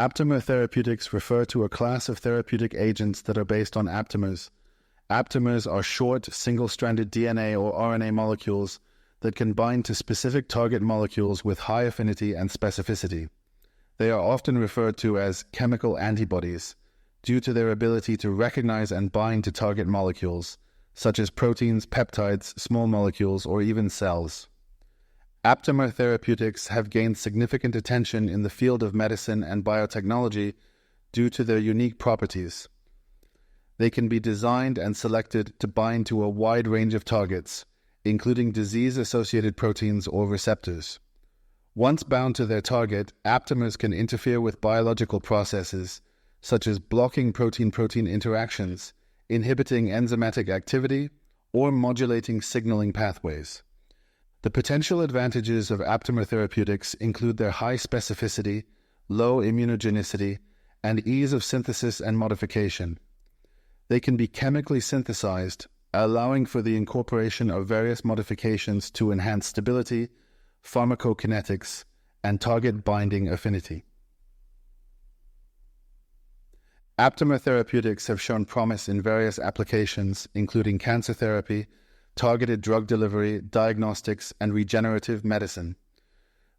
Aptamer therapeutics refer to a class of therapeutic agents that are based on aptamers. Aptamers are short, single-stranded DNA or RNA molecules that can bind to specific target molecules with high affinity and specificity. They are often referred to as chemical antibodies due to their ability to recognize and bind to target molecules, such as proteins, peptides, small molecules, or even cells. Aptamer therapeutics have gained significant attention in the field of medicine and biotechnology due to their unique properties. They can be designed and selected to bind to a wide range of targets, including disease-associated proteins or receptors. Once bound to their target, aptamers can interfere with biological processes, such as blocking protein-protein interactions, inhibiting enzymatic activity, or modulating signaling pathways. The potential advantages of aptamer therapeutics include their high specificity, low immunogenicity, and ease of synthesis and modification. They can be chemically synthesized, allowing for the incorporation of various modifications to enhance stability, pharmacokinetics, and target binding affinity. Aptamer therapeutics have shown promise in various applications, including cancer therapy, targeted drug delivery, diagnostics, and regenerative medicine.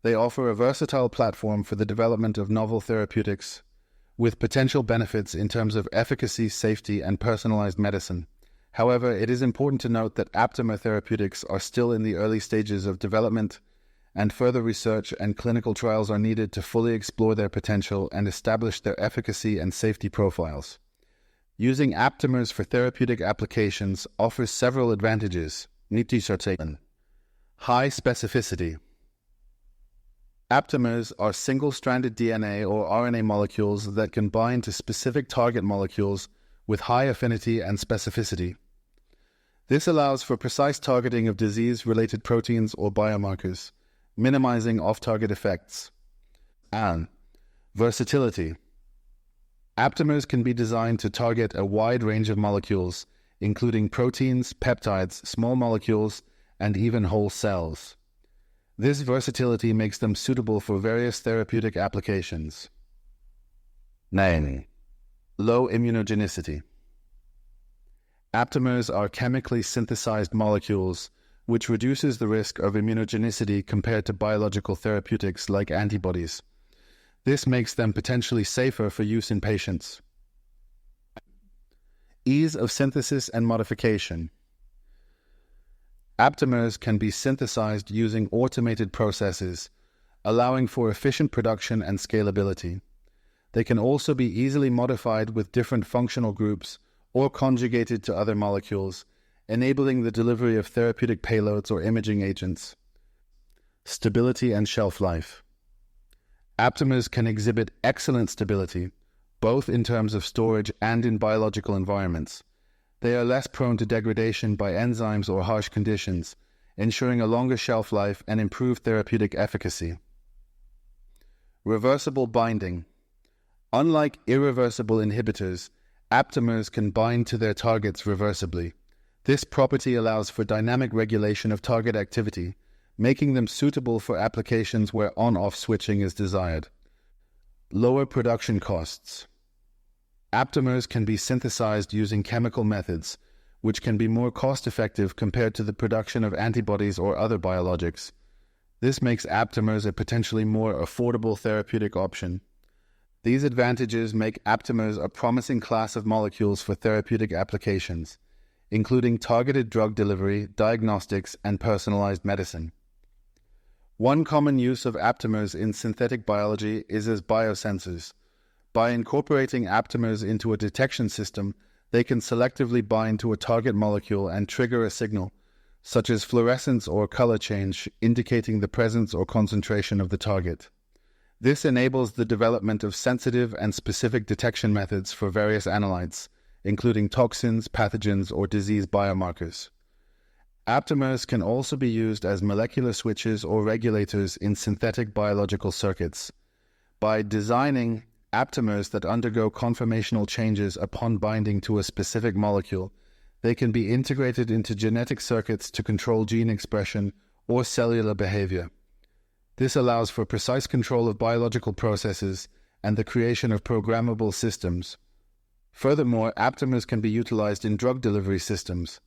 They offer a versatile platform for the development of novel therapeutics, with potential benefits in terms of efficacy, safety, and personalized medicine. However, it is important to note that aptamer therapeutics are still in the early stages of development, and further research and clinical trials are needed to fully explore their potential and establish their efficacy and safety profiles. Using aptamers for therapeutic applications offers several advantages. High specificity. Aptamers are single-stranded DNA or RNA molecules that can bind to specific target molecules with high affinity and specificity. This allows for precise targeting of disease-related proteins or biomarkers, minimizing off-target effects. And versatility. Aptamers can be designed to target a wide range of molecules, including proteins, peptides, small molecules, and even whole cells. This versatility makes them suitable for various therapeutic applications. 9. Low immunogenicity. Aptamers are chemically synthesized molecules, which reduces the risk of immunogenicity compared to biological therapeutics like antibodies. This makes them potentially safer for use in patients. Ease of synthesis and modification. Aptamers can be synthesized using automated processes, allowing for efficient production and scalability. They can also be easily modified with different functional groups or conjugated to other molecules, enabling the delivery of therapeutic payloads or imaging agents. Stability and shelf life. Aptamers can exhibit excellent stability, both in terms of storage and in biological environments. They are less prone to degradation by enzymes or harsh conditions, ensuring a longer shelf life and improved therapeutic efficacy. Reversible binding. Unlike irreversible inhibitors, aptamers can bind to their targets reversibly. This property allows for dynamic regulation of target activity, making them suitable for applications where on-off switching is desired. Lower production costs. Aptamers can be synthesized using chemical methods, which can be more cost-effective compared to the production of antibodies or other biologics. This makes aptamers a potentially more affordable therapeutic option. These advantages make aptamers a promising class of molecules for therapeutic applications, including targeted drug delivery, diagnostics, and personalized medicine. One common use of aptamers in synthetic biology is as biosensors. By incorporating aptamers into a detection system, they can selectively bind to a target molecule and trigger a signal, such as fluorescence or color change, indicating the presence or concentration of the target. This enables the development of sensitive and specific detection methods for various analytes, including toxins, pathogens, or disease biomarkers. Aptamers can also be used as molecular switches or regulators in synthetic biological circuits. By designing aptamers that undergo conformational changes upon binding to a specific molecule, they can be integrated into genetic circuits to control gene expression or cellular behavior. This allows for precise control of biological processes and the creation of programmable systems. Furthermore, aptamers can be utilized in drug delivery systems.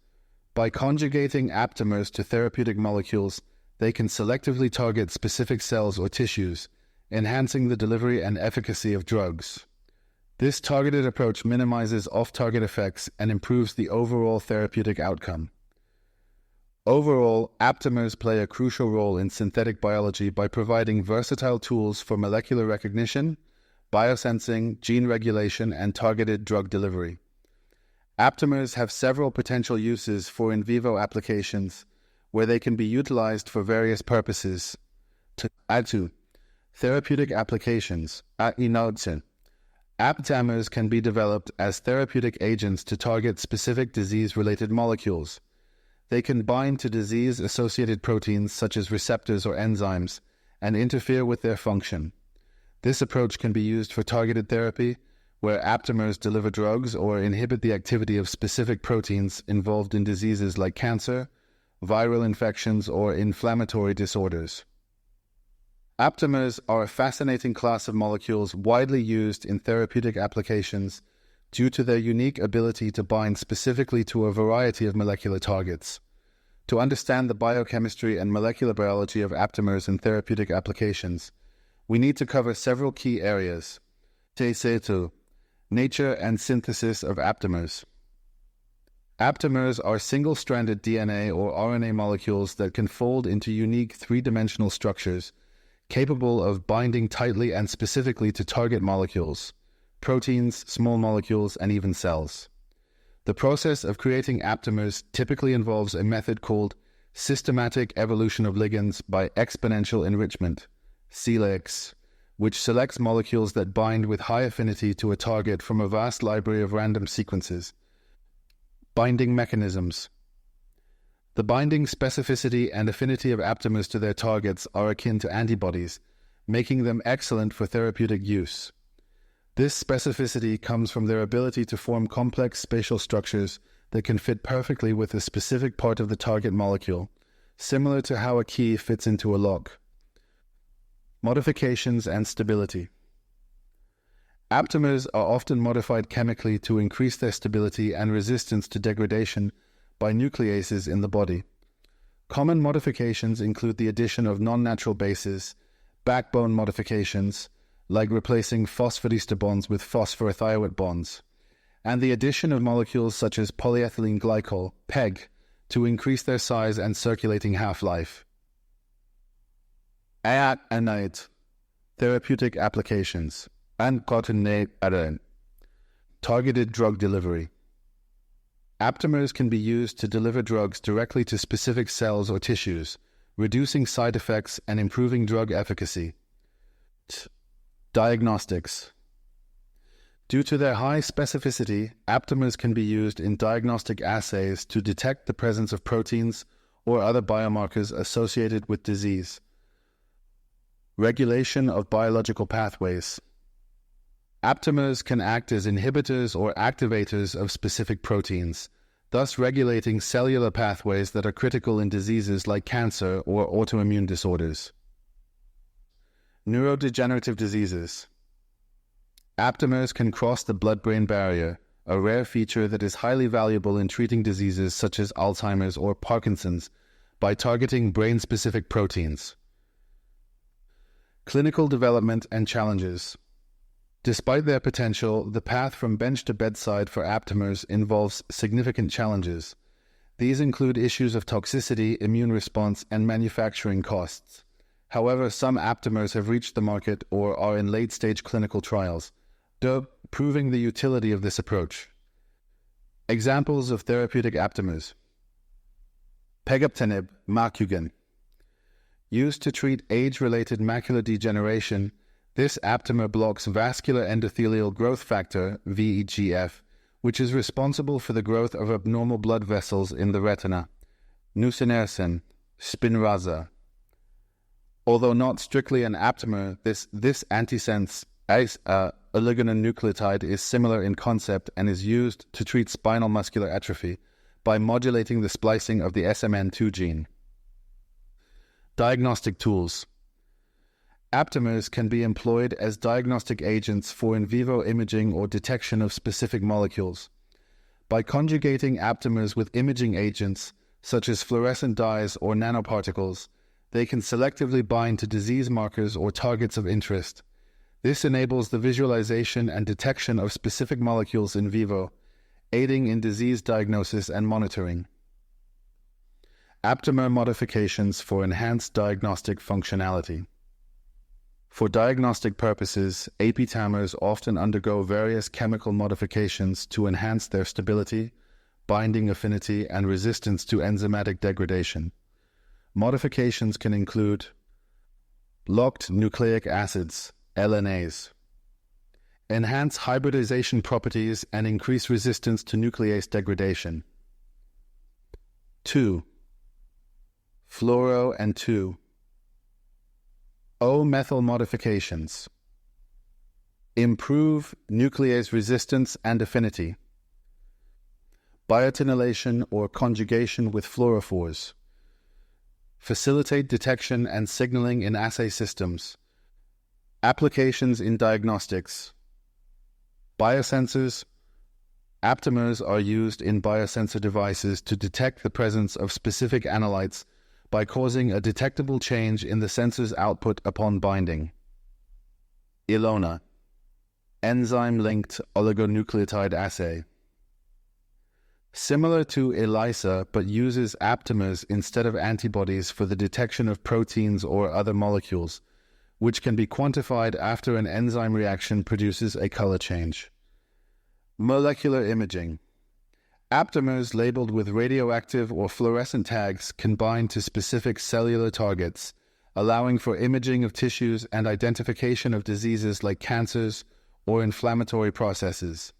By conjugating aptamers to therapeutic molecules, they can selectively target specific cells or tissues, enhancing the delivery and efficacy of drugs. This targeted approach minimizes off-target effects and improves the overall therapeutic outcome. Overall, aptamers play a crucial role in synthetic biology by providing versatile tools for molecular recognition, biosensing, gene regulation, and targeted drug delivery. Aptamers have several potential uses for in vivo applications, where they can be utilized for various purposes. To add to therapeutic applications, aptamers can be developed as therapeutic agents to target specific disease-related molecules. They can bind to disease-associated proteins such as receptors or enzymes and interfere with their function. This approach can be used for targeted therapy, where aptamers deliver drugs or inhibit the activity of specific proteins involved in diseases like cancer, viral infections, or inflammatory disorders. Aptamers are a fascinating class of molecules widely used in therapeutic applications due to their unique ability to bind specifically to a variety of molecular targets. To understand the biochemistry and molecular biology of aptamers in therapeutic applications, we need to cover several key areas. Nature and synthesis of aptamers. Aptamers are single-stranded DNA or RNA molecules that can fold into unique three-dimensional structures, capable of binding tightly and specifically to target molecules, proteins, small molecules, and even cells. The process of creating aptamers typically involves a method called systematic evolution of ligands by exponential enrichment, SELEX, which selects molecules that bind with high affinity to a target from a vast library of random sequences. Binding mechanisms. The binding specificity and affinity of aptamers to their targets are akin to antibodies, making them excellent for therapeutic use. This specificity comes from their ability to form complex spatial structures that can fit perfectly with a specific part of the target molecule, similar to how a key fits into a lock. Modifications and stability. Aptamers are often modified chemically to increase their stability and resistance to degradation by nucleases in the body. Common modifications include the addition of non-natural bases, backbone modifications, like replacing phosphodiester bonds with phosphorothioate bonds, and the addition of molecules such as polyethylene glycol, PEG, to increase their size and circulating half-life. Therapeutic applications. Targeted drug delivery. Aptamers can be used to deliver drugs directly to specific cells or tissues, reducing side effects and improving drug efficacy. Diagnostics. Due to their high specificity, aptamers can be used in diagnostic assays to detect the presence of proteins or other biomarkers associated with disease. Regulation of biological pathways. Aptamers can act as inhibitors or activators of specific proteins, thus regulating cellular pathways that are critical in diseases like cancer or autoimmune disorders. Neurodegenerative diseases. Aptamers can cross the blood-brain barrier, a rare feature that is highly valuable in treating diseases such as Alzheimer's or Parkinson's by targeting brain-specific proteins. Clinical development and challenges. Despite their potential, the path from bench to bedside for aptamers involves significant challenges. These include issues of toxicity, immune response, and manufacturing costs. However, some aptamers have reached the market or are in late-stage clinical trials, proving the utility of this approach. Examples of therapeutic aptamers. Pegaptenib, Macugen. Used to treat age-related macular degeneration, this aptamer blocks vascular endothelial growth factor, VEGF, which is responsible for the growth of abnormal blood vessels in the retina. Nusinersen, Spinraza. Although not strictly an aptamer, this antisense oligonucleotide is similar in concept and is used to treat spinal muscular atrophy by modulating the splicing of the SMN2 gene. Diagnostic tools. Aptamers can be employed as diagnostic agents for in vivo imaging or detection of specific molecules. By conjugating aptamers with imaging agents, such as fluorescent dyes or nanoparticles, they can selectively bind to disease markers or targets of interest. This enables the visualization and detection of specific molecules in vivo, aiding in disease diagnosis and monitoring. Aptamer modifications for enhanced diagnostic functionality. For diagnostic purposes, aptamers often undergo various chemical modifications to enhance their stability, binding affinity, and resistance to enzymatic degradation. Modifications can include locked nucleic acids, LNAs, enhance hybridization properties and increase resistance to nuclease degradation. 2. Fluoro and 2. O-methyl modifications. Improve nuclease resistance and affinity. Biotinylation or conjugation with fluorophores. Facilitate detection and signaling in assay systems. Applications in diagnostics. Biosensors. Aptamers are used in biosensor devices to detect the presence of specific analytes by causing a detectable change in the sensor's output upon binding. ELONA, enzyme-linked oligonucleotide assay. Similar to ELISA, but uses aptamers instead of antibodies for the detection of proteins or other molecules, which can be quantified after an enzyme reaction produces a color change. Molecular imaging. Aptamers labeled with radioactive or fluorescent tags can bind to specific cellular targets, allowing for imaging of tissues and identification of diseases like cancers or inflammatory processes.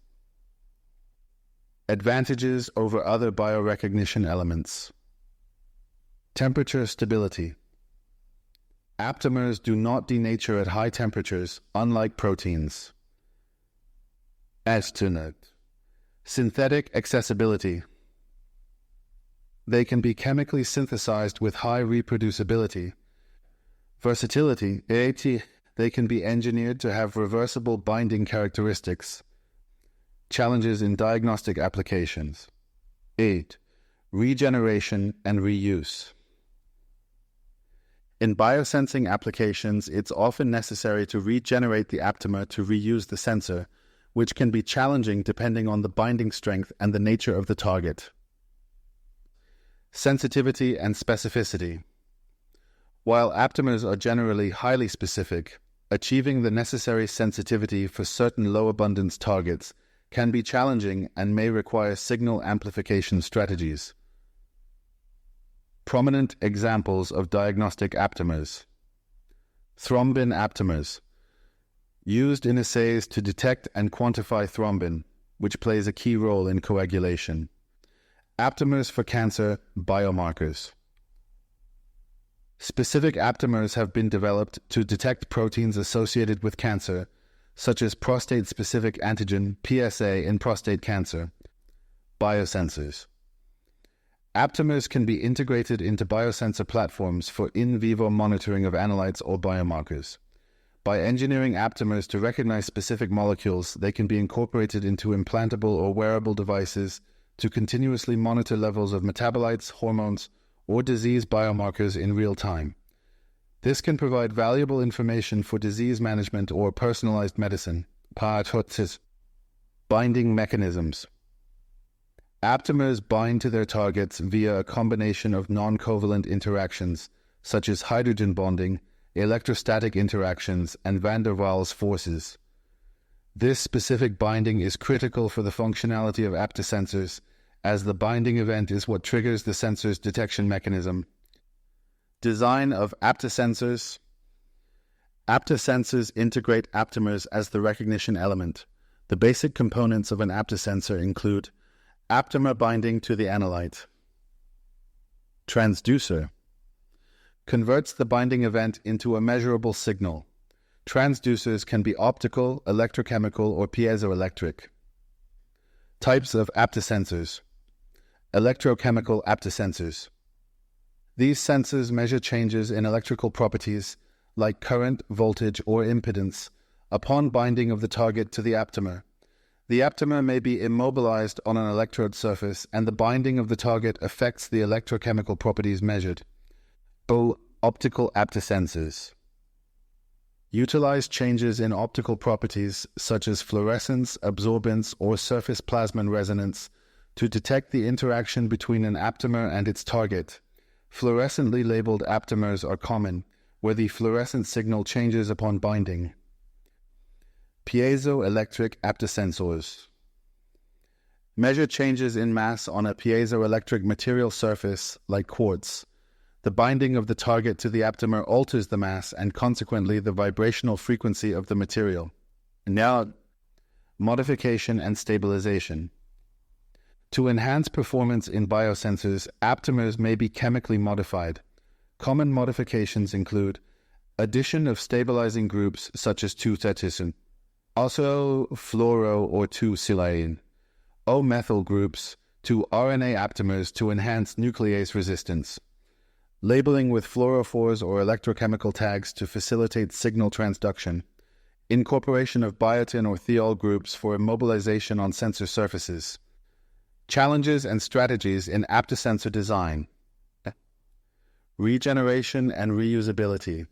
Advantages over other biorecognition elements. Temperature stability. Aptamers do not denature at high temperatures, unlike proteins. Astronaut. Synthetic accessibility. They can be chemically synthesized with high reproducibility. Versatility. They can be engineered to have reversible binding characteristics. Challenges in diagnostic applications. 8. Regeneration and reuse. In biosensing applications, it's often necessary to regenerate the aptamer to reuse the sensor, which can be challenging depending on the binding strength and the nature of the target. Sensitivity and specificity. While aptamers are generally highly specific, achieving the necessary sensitivity for certain low-abundance targets can be challenging and may require signal amplification strategies. Prominent examples of diagnostic aptamers. Thrombin aptamers, used in assays to detect and quantify thrombin, which plays a key role in coagulation. Aptamers for cancer biomarkers. Specific aptamers have been developed to detect proteins associated with cancer, such as prostate-specific antigen, PSA, in prostate cancer. Biosensors. Aptamers can be integrated into biosensor platforms for in vivo monitoring of analytes or biomarkers. By engineering aptamers to recognize specific molecules, they can be incorporated into implantable or wearable devices to continuously monitor levels of metabolites, hormones, or disease biomarkers in real time. This can provide valuable information for disease management or personalized medicine. Binding mechanisms. Aptamers bind to their targets via a combination of non-covalent interactions, such as hydrogen bonding, electrostatic interactions, and van der Waals forces. This specific binding is critical for the functionality of aptasensors, as the binding event is what triggers the sensor's detection mechanism. Design of aptasensors. Aptasensors integrate aptamers as the recognition element. The basic components of an aptasensor include aptamer binding to the analyte. Transducer. Converts the binding event into a measurable signal. Transducers can be optical, electrochemical, or piezoelectric. Types of aptasensors. Electrochemical aptasensors. These sensors measure changes in electrical properties, like current, voltage, or impedance, upon binding of the target to the aptamer. The aptamer may be immobilized on an electrode surface, and the binding of the target affects the electrochemical properties measured. Optical aptasensors utilize changes in optical properties such as fluorescence, absorbance, or surface plasmon resonance to detect the interaction between an aptamer and its target. Fluorescently labeled aptamers are common, where the fluorescent signal changes upon binding. Piezoelectric aptasensors measure changes in mass on a piezoelectric material surface like quartz. The binding of the target to the aptamer alters the mass and consequently the vibrational frequency of the material. Now, modification and stabilization. To enhance performance in biosensors, aptamers may be chemically modified. Common modifications include addition of stabilizing groups such as 2-cetizen, also fluoro or 2-silyene, O-methyl groups to RNA aptamers to enhance nuclease resistance, labeling with fluorophores or electrochemical tags to facilitate signal transduction, incorporation of biotin or thiol groups for immobilization on sensor surfaces. Challenges and strategies in aptasensor design. Regeneration and reusability.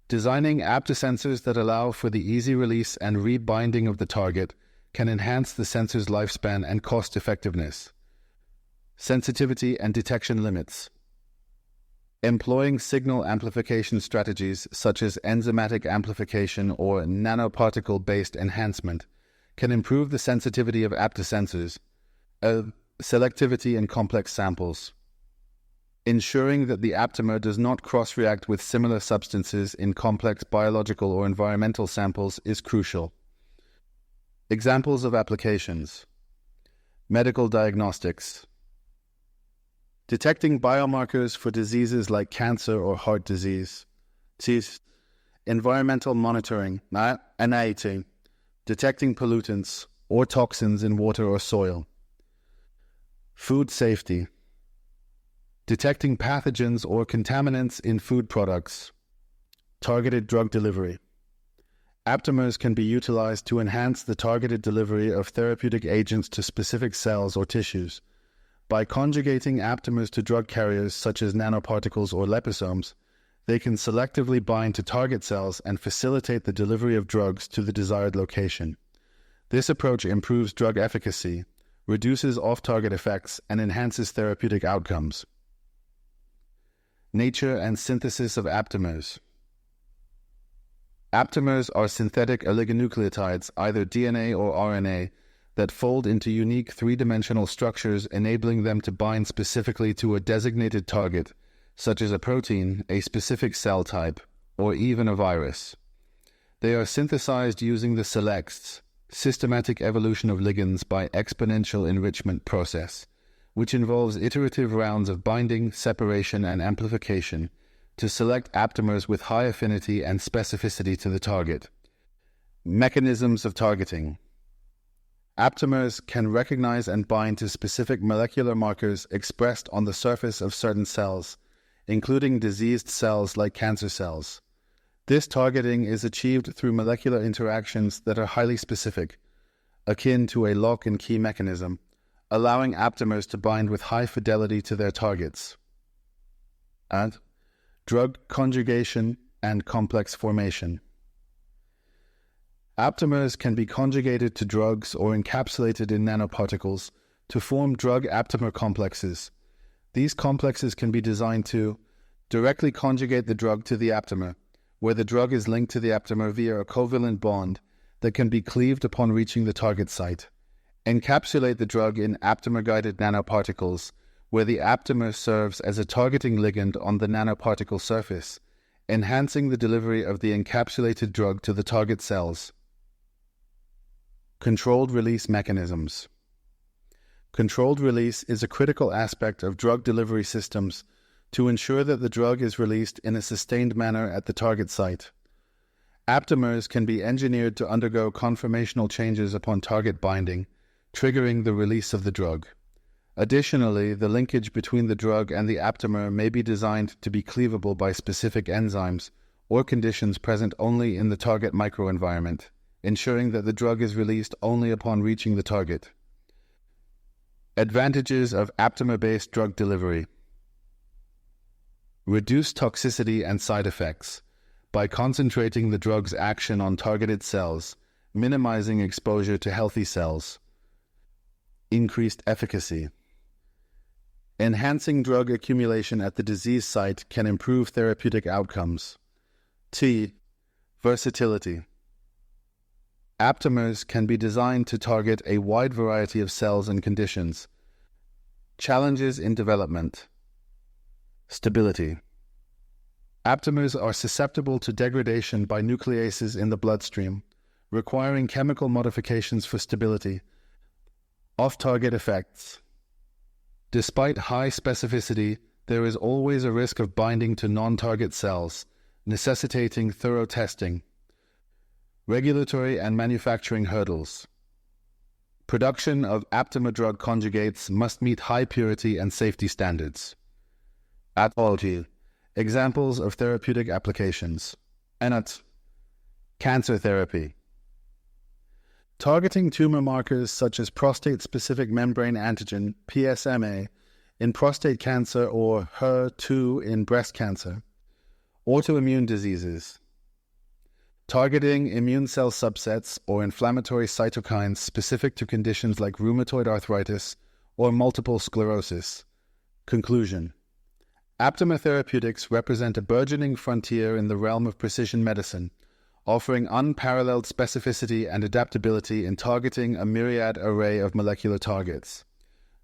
Designing aptasensors that allow for the easy release and rebinding of the target can enhance the sensor's lifespan and cost-effectiveness. Sensitivity and detection limits. Employing signal amplification strategies such as enzymatic amplification or nanoparticle-based enhancement can improve the sensitivity of aptasensors, selectivity in complex samples. Ensuring that the aptamer does not cross-react with similar substances in complex biological or environmental samples is crucial. Examples of applications. Medical diagnostics. Detecting biomarkers for diseases like cancer or heart disease. Environmental monitoring, detecting pollutants or toxins in water or soil. Food safety. Detecting pathogens or contaminants in food products. Targeted drug delivery. Aptamers can be utilized to enhance the targeted delivery of therapeutic agents to specific cells or tissues. By conjugating aptamers to drug carriers such as nanoparticles or liposomes, they can selectively bind to target cells and facilitate the delivery of drugs to the desired location. This approach improves drug efficacy, reduces off-target effects, and enhances therapeutic outcomes. Nature and synthesis of aptamers. Aptamers are synthetic oligonucleotides, either DNA or RNA, that fold into unique three-dimensional structures, enabling them to bind specifically to a designated target, such as a protein, a specific cell type, or even a virus. They are synthesized using the SELEX, systematic evolution of ligands by exponential enrichment process, which involves iterative rounds of binding, separation, and amplification to select aptamers with high affinity and specificity to the target. Mechanisms of targeting. Aptamers can recognize and bind to specific molecular markers expressed on the surface of certain cells, including diseased cells like cancer cells. This targeting is achieved through molecular interactions that are highly specific, akin to a lock and key mechanism, allowing aptamers to bind with high fidelity to their targets. And drug conjugation and complex formation. Aptamers can be conjugated to drugs or encapsulated in nanoparticles to form drug-aptamer complexes. These complexes can be designed to directly conjugate the drug to the aptamer, where the drug is linked to the aptamer via a covalent bond that can be cleaved upon reaching the target site. Encapsulate the drug in aptamer-guided nanoparticles, where the aptamer serves as a targeting ligand on the nanoparticle surface, enhancing the delivery of the encapsulated drug to the target cells. Controlled release mechanisms. Controlled release is a critical aspect of drug delivery systems to ensure that the drug is released in a sustained manner at the target site. Aptamers can be engineered to undergo conformational changes upon target binding, triggering the release of the drug. Additionally, the linkage between the drug and the aptamer may be designed to be cleavable by specific enzymes or conditions present only in the target microenvironment, ensuring that the drug is released only upon reaching the target. Advantages of aptamer-based drug delivery. Reduce toxicity and side effects by concentrating the drug's action on targeted cells, minimizing exposure to healthy cells. Increased efficacy. Enhancing drug accumulation at the disease site can improve therapeutic outcomes. Versatility. Aptamers can be designed to target a wide variety of cells and conditions. Challenges in development. Stability. Aptamers are susceptible to degradation by nucleases in the bloodstream, requiring chemical modifications for stability. Off-target effects. Despite high specificity, there is always a risk of binding to non-target cells, necessitating thorough testing. Regulatory and manufacturing hurdles. Production of aptamer drug conjugates must meet high purity and safety standards. Pathology. Examples of therapeutic applications. Cancer therapy. Targeting tumor markers such as prostate-specific membrane antigen, PSMA, in prostate cancer or HER2 in breast cancer. Autoimmune diseases. Targeting immune cell subsets or inflammatory cytokines specific to conditions like rheumatoid arthritis or multiple sclerosis. Conclusion. Aptamer therapeutics represent a burgeoning frontier in the realm of precision medicine, offering unparalleled specificity and adaptability in targeting a myriad array of molecular targets.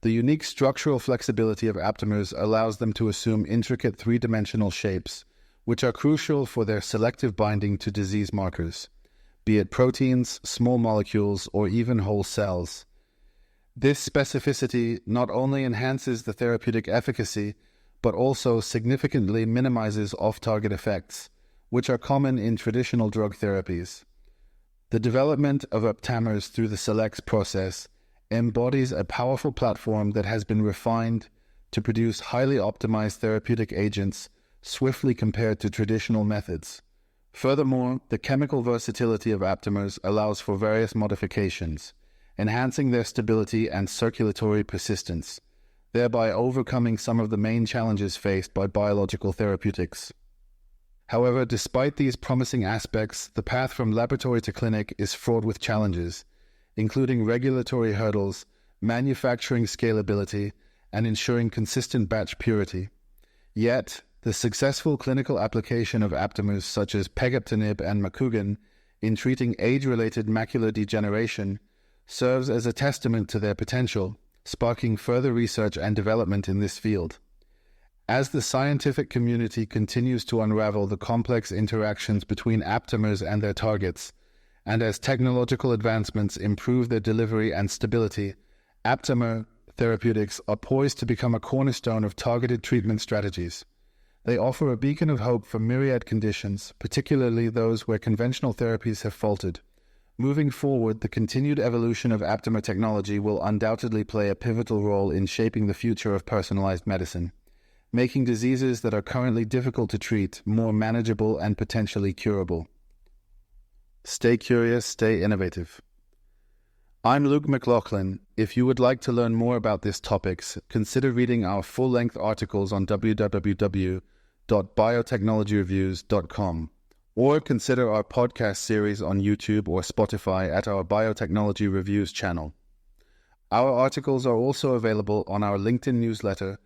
The unique structural flexibility of aptamers allows them to assume intricate three-dimensional shapes, which are crucial for their selective binding to disease markers, be it proteins, small molecules, or even whole cells. This specificity not only enhances the therapeutic efficacy, but also significantly minimizes off-target effects, which are common in traditional drug therapies. The development of aptamers through the SELEX process embodies a powerful platform that has been refined to produce highly optimized therapeutic agents swiftly compared to traditional methods. Furthermore, the chemical versatility of aptamers allows for various modifications, enhancing their stability and circulatory persistence, thereby overcoming some of the main challenges faced by biological therapeutics. However, despite these promising aspects, the path from laboratory to clinic is fraught with challenges, including regulatory hurdles, manufacturing scalability, and ensuring consistent batch purity. Yet, the successful clinical application of aptamers such as pegaptinib and Macugen in treating age-related macular degeneration serves as a testament to their potential, sparking further research and development in this field. As the scientific community continues to unravel the complex interactions between aptamers and their targets, and as technological advancements improve their delivery and stability, aptamer therapeutics are poised to become a cornerstone of targeted treatment strategies. They offer a beacon of hope for myriad conditions, particularly those where conventional therapies have faltered. Moving forward, the continued evolution of aptamer technology will undoubtedly play a pivotal role in shaping the future of personalized medicine, making diseases that are currently difficult to treat more manageable and potentially curable. Stay curious, stay innovative. I'm Luke McLaughlin. If you would like to learn more about these topics, consider reading our full-length articles on www.biotechnologyreviews.com, or consider our podcast series on YouTube or Spotify at our Biotechnology Reviews channel. Our articles are also available on our LinkedIn newsletter,